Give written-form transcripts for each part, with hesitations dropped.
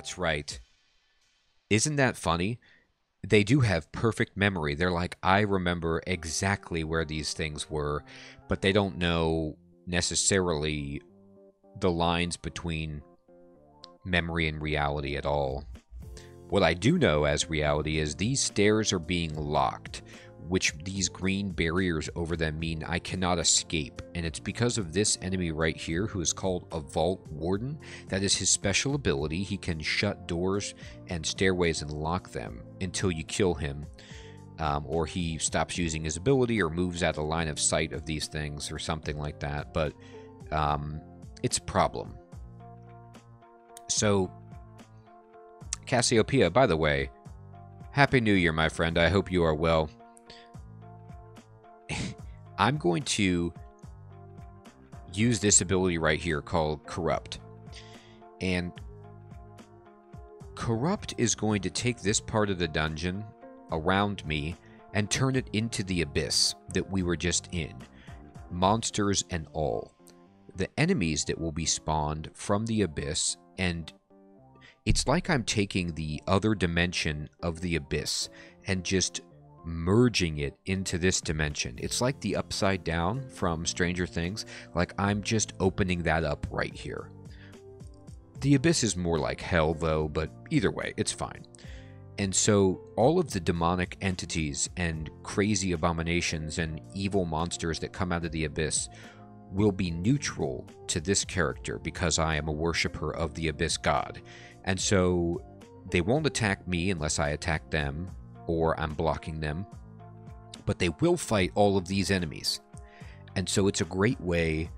that's right. Isn't that funny? They do have perfect memory. They're like, I remember exactly where these things were, but they don't know necessarily the lines between memory and reality at all. What I do know as reality is these stairs are being locked, which these green barriers over them mean I cannot escape. And it's because of this enemy right here, who is called a Vault Warden. That is his special ability. He can shut doors and stairways and lock them until you kill him. Or he stops using his ability or moves out of line of sight of these things or something like that. But it's a problem. So, Cassiopeia, by the way, Happy New Year, my friend. I hope you are well. I'm going to use this ability right here called Corrupt. And Corrupt is going to take this part of the dungeon around me and turn it into the abyss that we were just in. Monsters and all. The enemies that will be spawned from the abyss, and it's like I'm taking the other dimension of the abyss and just merging it into this dimension. It's like the Upside Down from Stranger Things. Like I'm just opening that up right here. The abyss is more like hell though, but either way, it's fine. And so all of the demonic entities and crazy abominations and evil monsters that come out of the abyss will be neutral to this character because I am a worshiper of the abyss god. And so they won't attack me unless I attack them or I'm blocking them, but they will fight all of these enemies. And so it's a great way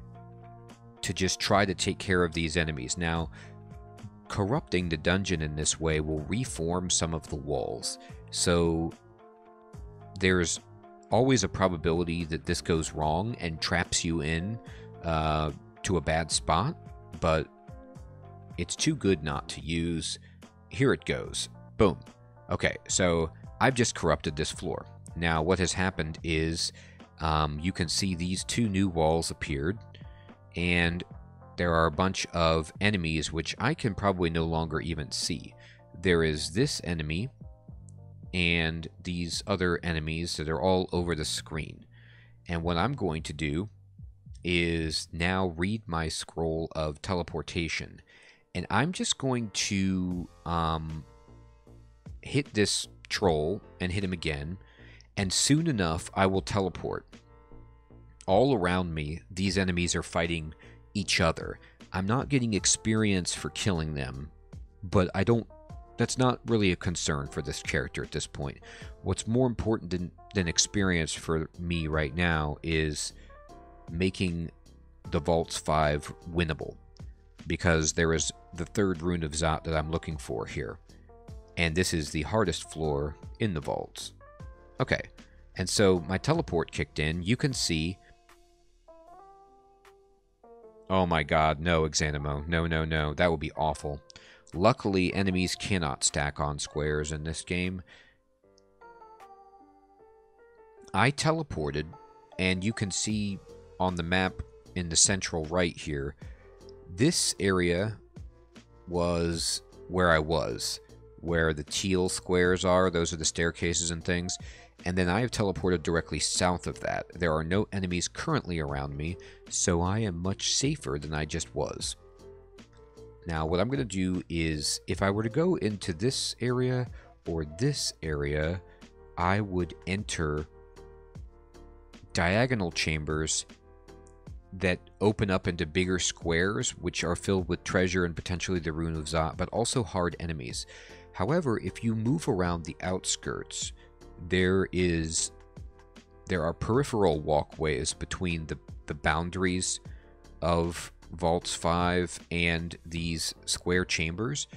to just try to take care of these enemies. Now, corrupting the dungeon in this way will reform some of the walls. So there's always a probability that this goes wrong and traps you in to a bad spot, but it's too good not to use. Here it goes. Boom. Okay, so I've just corrupted this floor. Now what has happened is you can see these two new walls appeared, and there are a bunch of enemies which I can probably no longer even see. There is this enemy and these other enemies that are all over the screen. And what I'm going to do is now read my scroll of teleportation. And I'm just going to hit this troll and hit him again. And soon enough, I will teleport. All around me, these enemies are fighting each other. I'm not getting experience for killing them, but that's not really a concern for this character at this point. What's more important than experience for me right now is making the Vaults 5 winnable, because there is the third Rune of Zot that I'm looking for here, and this is the hardest floor in the vaults. Okay, and so my teleport kicked in. You can see... Oh my god, no, Exanimo. No, no, no. That would be awful. Luckily, enemies cannot stack on squares in this game. I teleported, and you can see on the map in the central right here, this area was where I was, where the teal squares are. Those are the staircases and things. And then I have teleported directly south of that. There are no enemies currently around me, so I am much safer than I just was. Now, what I'm going to do is, if I were to go into this area or this area, I would enter diagonal chambers that open up into bigger squares, which are filled with treasure and potentially the Rune of Zot, but also hard enemies. However, if you move around the outskirts, there are peripheral walkways between the boundaries of Vaults 5 and these square chambers,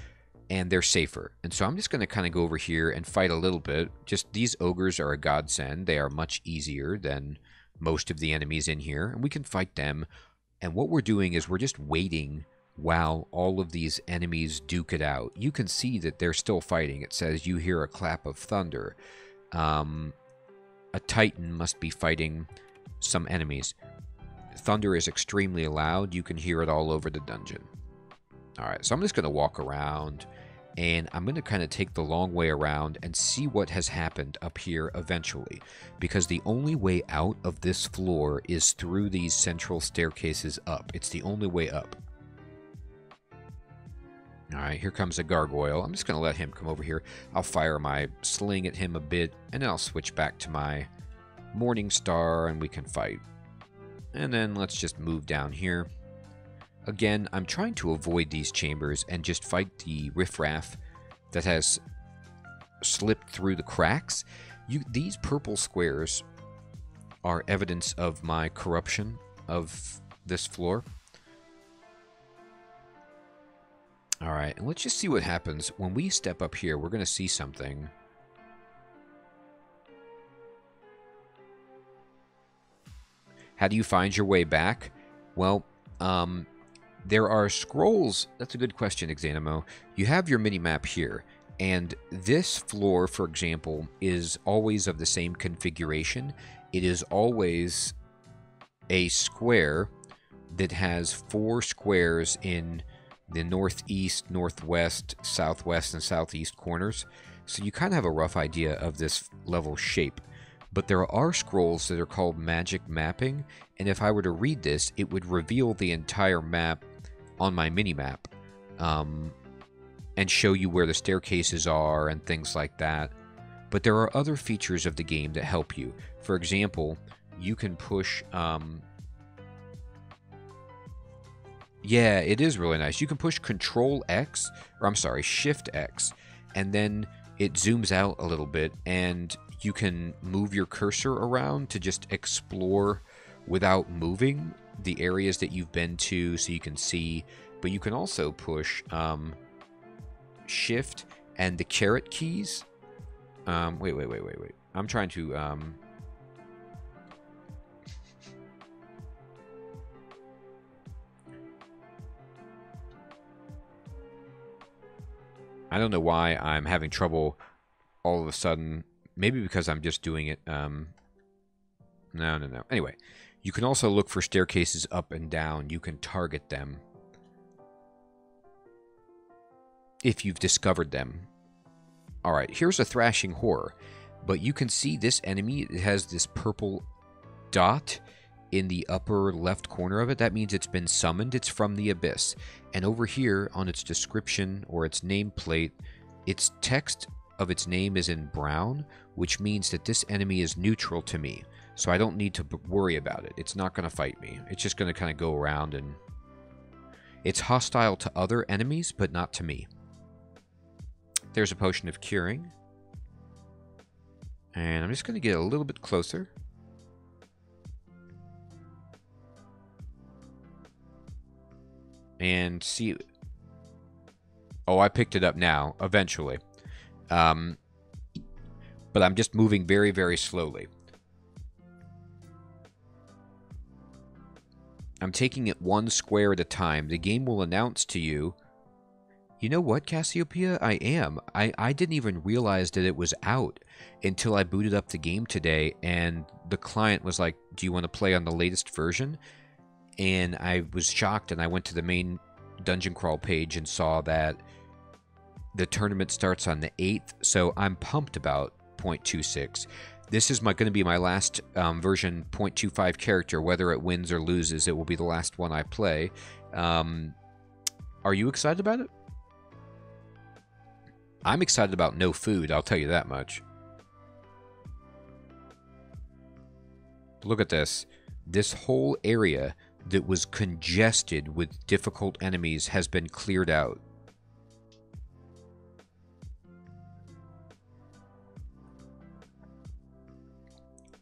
and they're safer. And so I'm just going to kind of go over here and fight a little bit. Just these ogres are a godsend. They are much easier than most of the enemies in here, and we can fight them. And what we're doing is we're just waiting while all of these enemies duke it out. You can see that they're still fighting. It says you hear a clap of thunder. A Titan must be fighting some enemies. Thunder is extremely loud. You can hear it all over the dungeon. Alright, so I'm just going to walk around and I'm going to kind of take the long way around and see what has happened up here eventually, because the only way out of this floor is through these central staircases up. It's the only way up. Alright, here comes a gargoyle. I'm just going to let him come over here. I'll fire my sling at him a bit, and then I'll switch back to my Morning Star, and we can fight. And then let's just move down here. Again, I'm trying to avoid these chambers and just fight the riffraff that has slipped through the cracks. These purple squares are evidence of my corruption of this floor. Alright, and let's just see what happens. When we step up here, we're going to see something. How do you find your way back? Well, there are scrolls. That's a good question, Exanimo. You have your mini-map here, and this floor, for example, is always of the same configuration. It is always a square that has 4 squares in the northeast, northwest, southwest, and southeast corners. So you kind of have a rough idea of this level shape. But there are scrolls that are called magic mapping, and if I were to read this, it would reveal the entire map on my mini-map, and show you where the staircases are and things like that. But there are other features of the game that help you. For example, you can push... yeah, it is really nice. You can push Control X, or I'm sorry, Shift X, and then it zooms out a little bit, and you can move your cursor around to just explore without moving the areas that you've been to, so you can see. But you can also push Shift and the caret keys. Wait. I'm trying to... I don't know why I'm having trouble all of a sudden. Maybe because I'm just doing it. No. Anyway, you can also look for staircases up and down. You can target them if you've discovered them. Alright, here's a thrashing horror. But you can see this enemy. It has this purple dot in the upper left corner of it. That means it's been summoned. It's from the Abyss. And over here on its description or its nameplate, its text of its name is in brown, which means that this enemy is neutral to me. So I don't need to worry about it. It's not going to fight me. It's just going to kind of go around, and it's hostile to other enemies, but not to me. There's a potion of curing. And I'm just going to get a little bit closer. And see... Oh, I picked it up now, eventually. But I'm just moving very, very slowly. I'm taking it one square at a time. The game will announce to you... You know what, Cassiopeia? I am. I didn't even realize that it was out until I booted up the game today, and the client was like, do you want to play on the latest version? And I was shocked, and I went to the main dungeon crawl page and saw that the tournament starts on the 8th, so I'm pumped about 0.26. This is going to be my last version 0.25 character. Whether it wins or loses, it will be the last one I play. Are you excited about it? I'm excited about no food, I'll tell you that much. Look at this. This whole area that was congested with difficult enemies has been cleared out.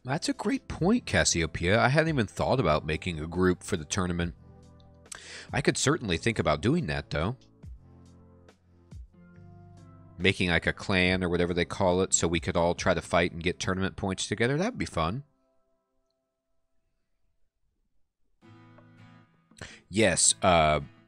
That's a great point, Cassiopeia. I hadn't even thought about making a group for the tournament. I could certainly think about doing that, though. Making like a clan or whatever they call it, so we could all try to fight and get tournament points together. That would be fun. Yes,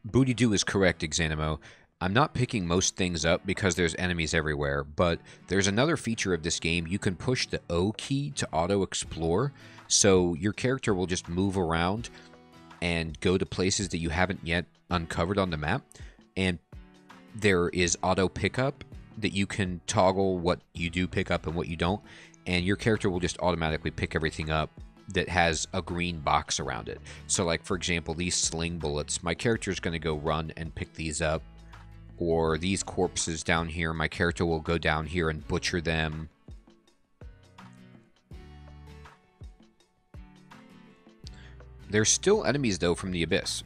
Booty Doo is correct, Exanimo. I'm not picking most things up because there's enemies everywhere, but there's another feature of this game. You can push the O key to auto-explore, so your character will just move around and go to places that you haven't yet uncovered on the map. And there is auto pickup that you can toggle what you do pick up and what you don't, and your character will just automatically pick everything up that has a green box around it. So like, for example, these sling bullets, my character is going to go run and pick these up. Or these corpses down here, my character will go down here and butcher them. There's still enemies, though, from the Abyss.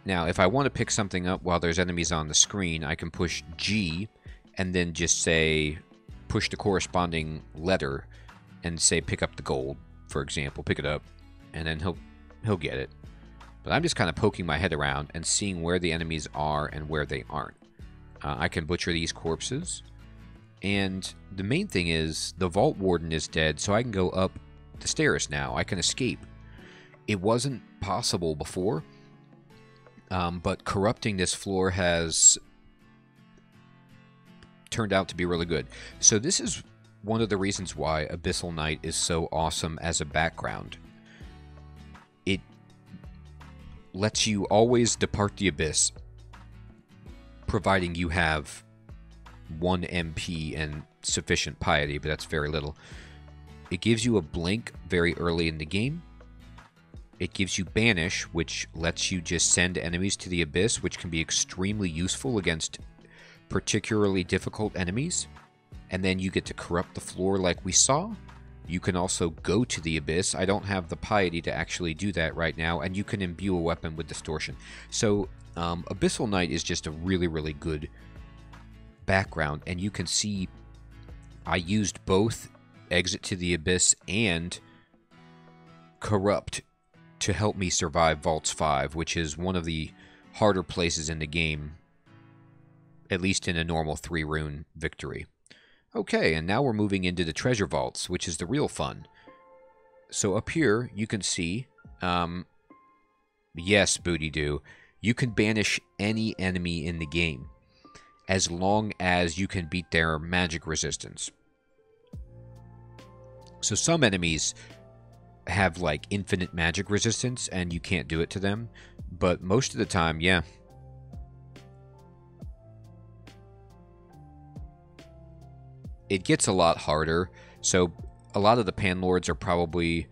Now, if I want to pick something up while there's enemies on the screen, I can push G and then just say, push the corresponding letter and say pick up the gold, for example. Pick it up, and then he'll get it. But I'm just kind of poking my head around and seeing where the enemies are and where they aren't. I can butcher these corpses. And the main thing is the Vault Warden is dead, so I can go up the stairs now. I can escape. It wasn't possible before, but corrupting this floor has turned out to be really good. So this is one of the reasons why Abyssal Knight is so awesome as a background. It lets you always depart the Abyss, providing you have 1 MP and sufficient piety, but that's very little. It gives you a blink very early in the game. It gives you banish, which lets you just send enemies to the Abyss, which can be extremely useful against particularly difficult enemies. And then you get to corrupt the floor like we saw. You can also go to the Abyss. I don't have the piety to actually do that right now. And you can imbue a weapon with distortion. So Abyssal Knight is just a really, really good background. And you can see I used both Exit to the Abyss and Corrupt to help me survive Vaults 5, which is one of the harder places in the game, at least in a normal 3-rune victory. Okay, and now we're moving into the treasure vaults, which is the real fun. So up here, you can see, yes, Booty Doo, you can banish any enemy in the game, as long as you can beat their magic resistance. So some enemies have, like, infinite magic resistance, and you can't do it to them, but most of the time, yeah. It gets a lot harder, so a lot of the Panlords are probably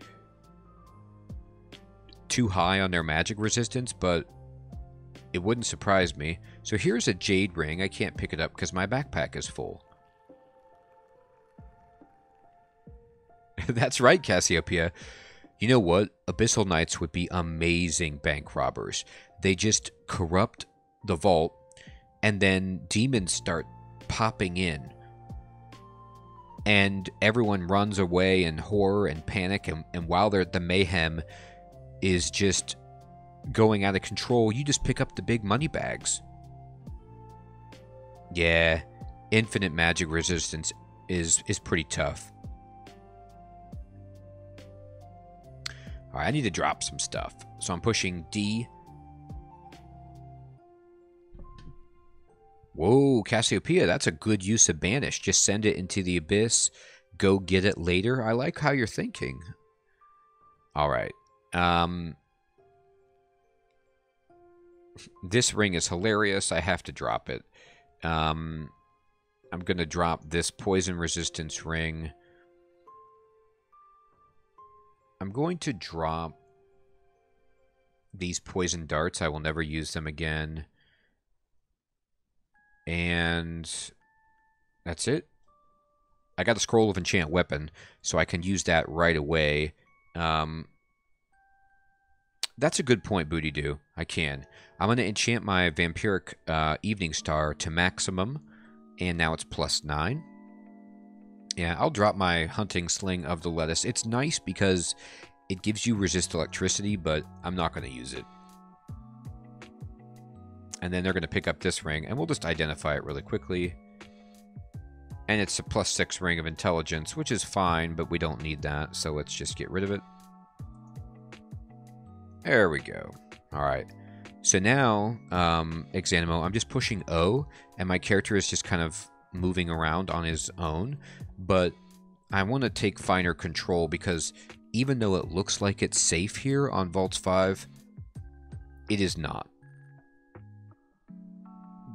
too high on their magic resistance, but it wouldn't surprise me. So here's a Jade Ring. I can't pick it up because my backpack is full. That's right, Cassiopeia. You know what? Abyssal Knights would be amazing bank robbers. They just corrupt the vault, and then demons start popping in. And everyone runs away in horror and panic, and while the mayhem is just going out of control, you just pick up the big money bags. Yeah, infinite magic resistance is pretty tough. Alright, I need to drop some stuff. So I'm pushing D. Whoa, Cassiopeia, that's a good use of banish. Just send it into the Abyss. Go get it later. I like how you're thinking. Alright. This ring is hilarious. I have to drop it. I'm going to drop this poison resistance ring. I'm going to drop these poison darts. I will never use them again. And that's it. I got a scroll of enchant weapon, so I can use that right away. That's a good point, Booty Doo. I can. I'm going to enchant my Vampiric Evening Star to maximum, and now it's +9. Yeah, I'll drop my Hunting Sling of the Lettuce. It's nice because it gives you resist electricity, but I'm not going to use it. And then they're going to pick up this ring, and we'll just identify it really quickly. And it's a +6 ring of intelligence, which is fine, but we don't need that, so let's just get rid of it. There we go. Alright. So now, Exanimo, I'm just pushing O, and my character is just kind of moving around on his own, but I want to take finer control because even though it looks like it's safe here on Vaults 5, it is not.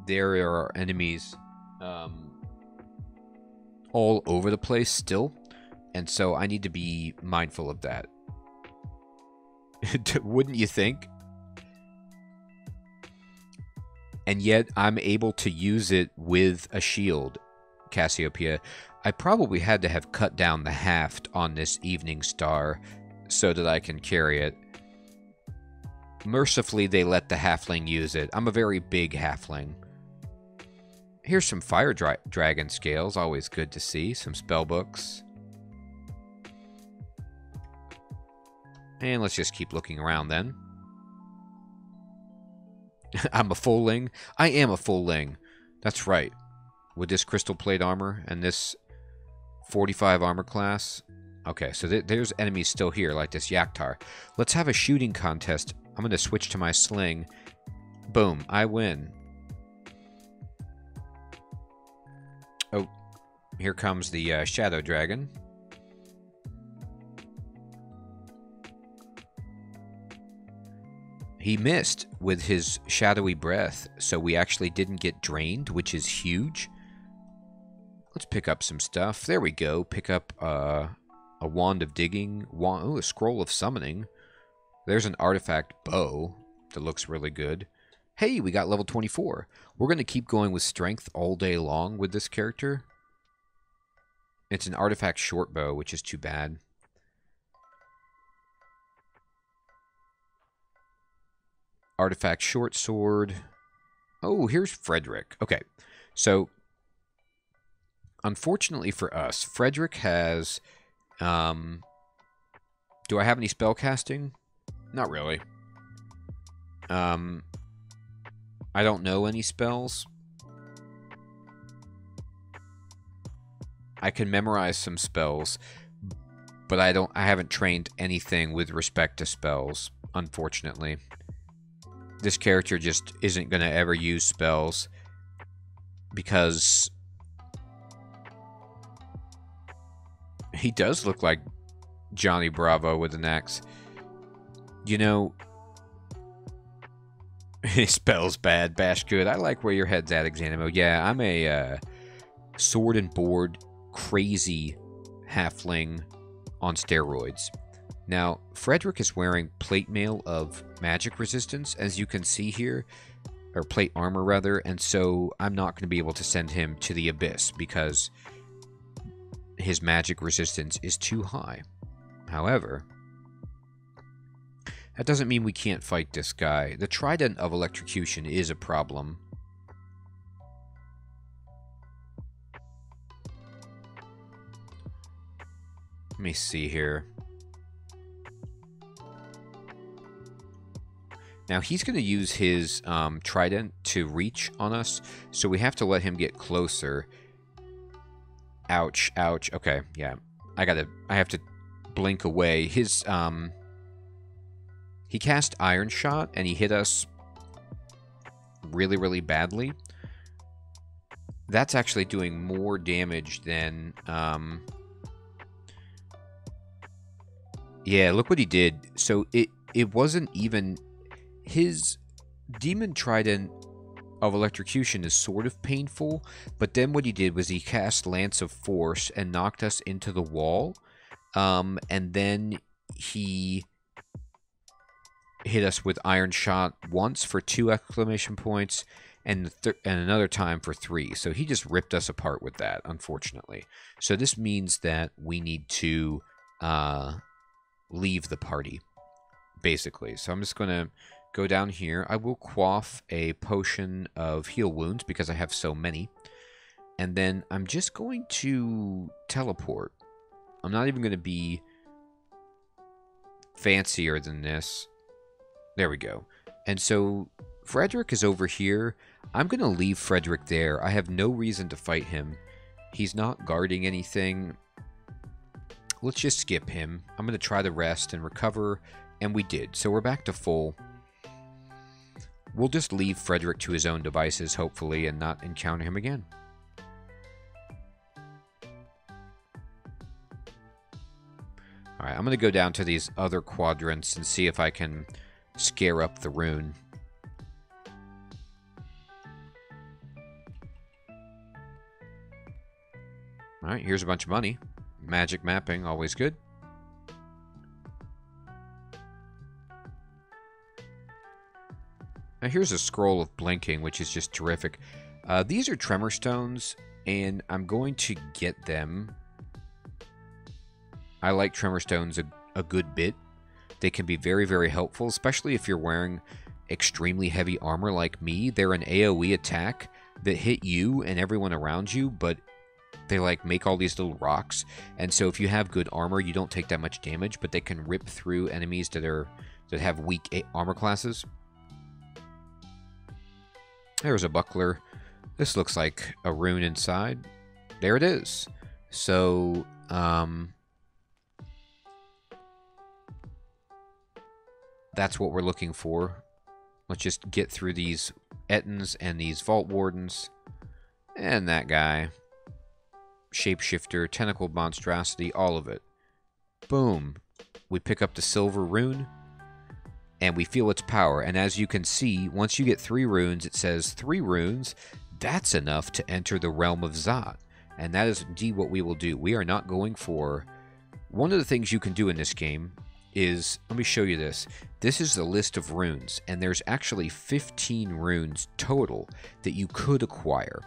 there are enemies all over the place still, and so I need to be mindful of that. Wouldn't you think? And yet I'm able to use it with a shield, Cassiopeia. I probably had to have cut down the haft on this Evening Star so that I can carry it. Mercifully, they let the halfling use it. I'm a very big halfling. Here's some fire dragon scales, always good to see. Some spell books. And let's just keep looking around then. I'm a fulling. I am a fulling. That's right. With this crystal plate armor and this 45 armor class. Okay, so there's enemies still here, like this Yaktar. Let's have a shooting contest. I'm going to switch to my sling. Boom, I win. Oh, here comes the Shadow Dragon. He missed with his shadowy breath, so we actually didn't get drained, which is huge. Let's pick up some stuff. There we go. Pick up a wand of digging. A scroll of summoning. There's an artifact bow that looks really good. Hey, we got level 24. We're going to keep going with strength all day long with this character. It's an artifact short bow, which is too bad. Artifact short sword. Oh, here's Frederick. Okay, so unfortunately for us, Frederick has... do I have any spell casting? Not really. I don't know any spells. I can memorize some spells, but I haven't trained anything with respect to spells, unfortunately. This character just isn't going to ever use spells because he does look like Johnny Bravo with an axe. You know, spells bad, bash good. I like where your head's at, Exanimo. Yeah, I'm a sword and board crazy halfling on steroids. Now, Frederick is wearing plate mail of magic resistance, as you can see here, or plate armor rather, and so I'm not going to be able to send him to the Abyss because his magic resistance is too high. However, that doesn't mean we can't fight this guy. The Trident of Electrocution is a problem. Let me see here. Now, he's going to use his trident to reach on us, so we have to let him get closer. Ouch, ouch. Okay, yeah. I have to blink away. His, he cast Iron Shot, and he hit us really, really badly. That's actually doing more damage than, yeah, look what he did. So it wasn't even... His Demon Trident of Electrocution is sort of painful, but then what he did was he cast Lance of Force and knocked us into the wall, and then he hit us with Iron Shot once for 2 exclamation points, and another time for 3. So he just ripped us apart with that, unfortunately. So this means that we need to leave the party, basically. So I'm just going to go down here. I will quaff a potion of heal wounds because I have so many. And then I'm just going to teleport. I'm not even going to be fancier than this. There we go. And so Frederick is over here. I'm going to leave Frederick there. I have no reason to fight him. He's not guarding anything. Let's just skip him. I'm going to try to rest and recover. And we did. So we're back to full. We'll just leave Frederick to his own devices, hopefully, and not encounter him again. Alright, I'm going to go down to these other quadrants and see if I can scare up the Rune. Alright, here's a bunch of money. Magic mapping, always good. Now here's a scroll of blinking, which is just terrific. These are Tremor Stones, and I'm going to get them. I like Tremor Stones a good bit. They can be very, very helpful, especially if you're wearing extremely heavy armor like me. They're an AoE attack that hit you and everyone around you, but they like make all these little rocks. And so if you have good armor, you don't take that much damage, but they can rip through enemies that have weak armor classes. There's a buckler. This looks like a rune inside. There it is. So, that's what we're looking for. Let's just get through these Ettins and these Vault Wardens. And that guy. Shapeshifter, Tentacled Monstrosity, all of it. Boom. We pick up the silver rune. And we feel its power. And as you can see, once you get 3 runes, it says 3 runes. That's enough to enter the realm of Zot. And that is indeed what we will do. We are not going for... One of the things you can do in this game is... Let me show you this. This is the list of runes. And there's actually 15 runes total that you could acquire.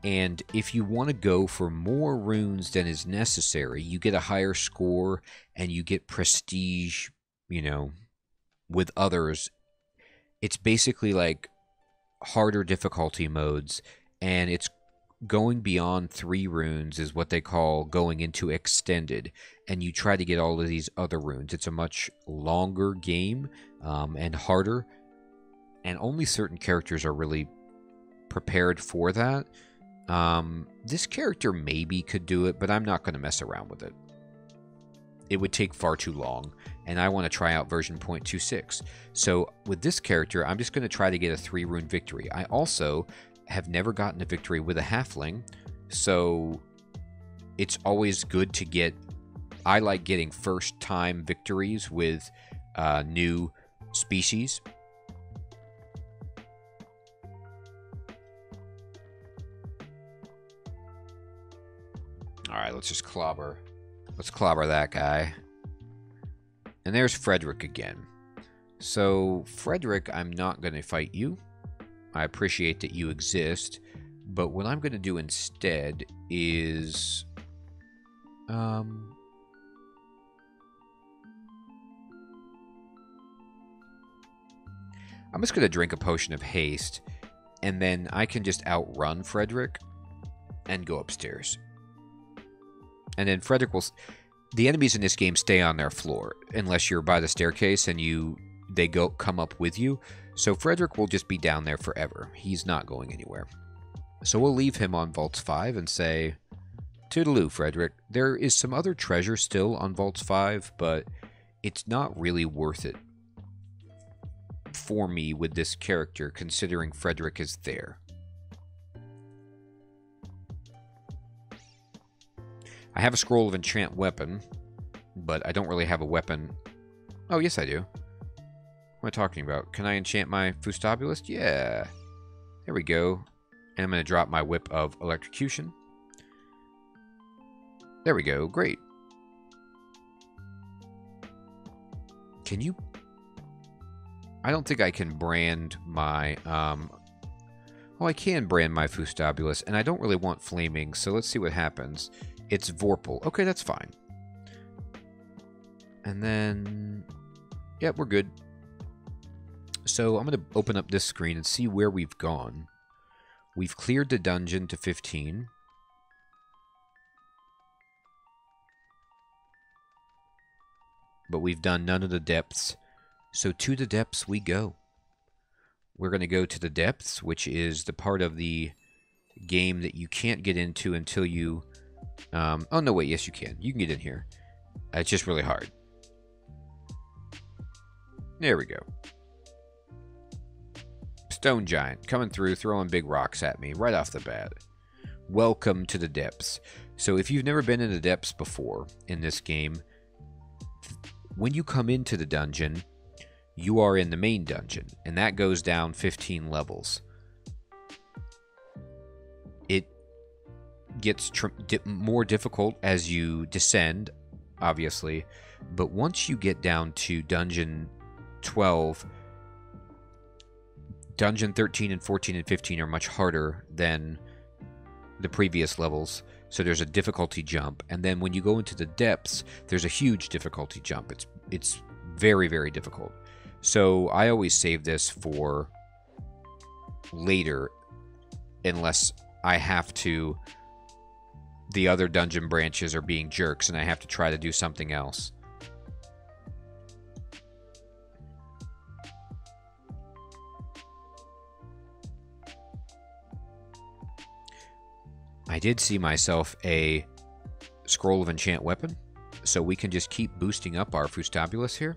And if you want to go for more runes than is necessary, you get a higher score and you get prestige, you know, with others. It's basically like harder difficulty modes, and it's going beyond 3 runes is what they call going into extended, and you try to get all of these other runes. It's a much longer game and harder, and only certain characters are really prepared for that. This character maybe could do it, but I'm not going to mess around with it. It would take far too long, and I want to try out version 0.26. So with this character, I'm just going to try to get a 3-rune victory. I also have never gotten a victory with a halfling, so it's always good to get... I like getting first-time victories with new species. Alright, let's just clobber. Let's clobber that guy. And there's Frederick again. So, Frederick, I'm not going to fight you. I appreciate that you exist. But what I'm going to do instead is... I'm just going to drink a potion of haste. And then I can just outrun Frederick and go upstairs. And then Frederick will... The enemies in this game stay on their floor, unless you're by the staircase and they come up with you. So Frederick will just be down there forever. He's not going anywhere. So we'll leave him on Vaults 5 and say, toodaloo, Frederick. There is some other treasure still on Vaults 5, but it's not really worth it for me with this character, considering Frederick is there. I have a scroll of enchant weapon, but I don't really have a weapon. Oh, yes, I do. What am I talking about? Can I enchant my Fustabulist? Yeah. There we go. And I'm going to drop my whip of electrocution. There we go. Great. Can you... I don't think I can brand my... Well, I can brand my Fustabulist, and I don't really want flaming, so let's see what happens. It's Vorpal. Okay, that's fine. And then... Yep, we're good. So I'm going to open up this screen and see where we've gone. We've cleared the dungeon to 15. But we've done none of the depths. So to the depths we go. We're going to go to the depths, which is the part of the game that you can't get into until you... oh, no, wait, yes, you can. You can get in here. It's just really hard. There we go. Stone Giant coming through, throwing big rocks at me right off the bat. Welcome to the depths. So if you've never been in the depths before in this game, when you come into the dungeon, you are in the main dungeon, and that goes down 15 levels. gets more difficult as you descend, obviously, but once you get down to Dungeon 12, Dungeon 13 and 14 and 15 are much harder than the previous levels, so there's a difficulty jump. And then when you go into the depths, there's a huge difficulty jump. It's very, very difficult. So I always save this for later, unless I have to... the other dungeon branches are being jerks and I have to try to do something else. I did see myself a Scroll of Enchant weapon, so we can just keep boosting up our Fustabulus here.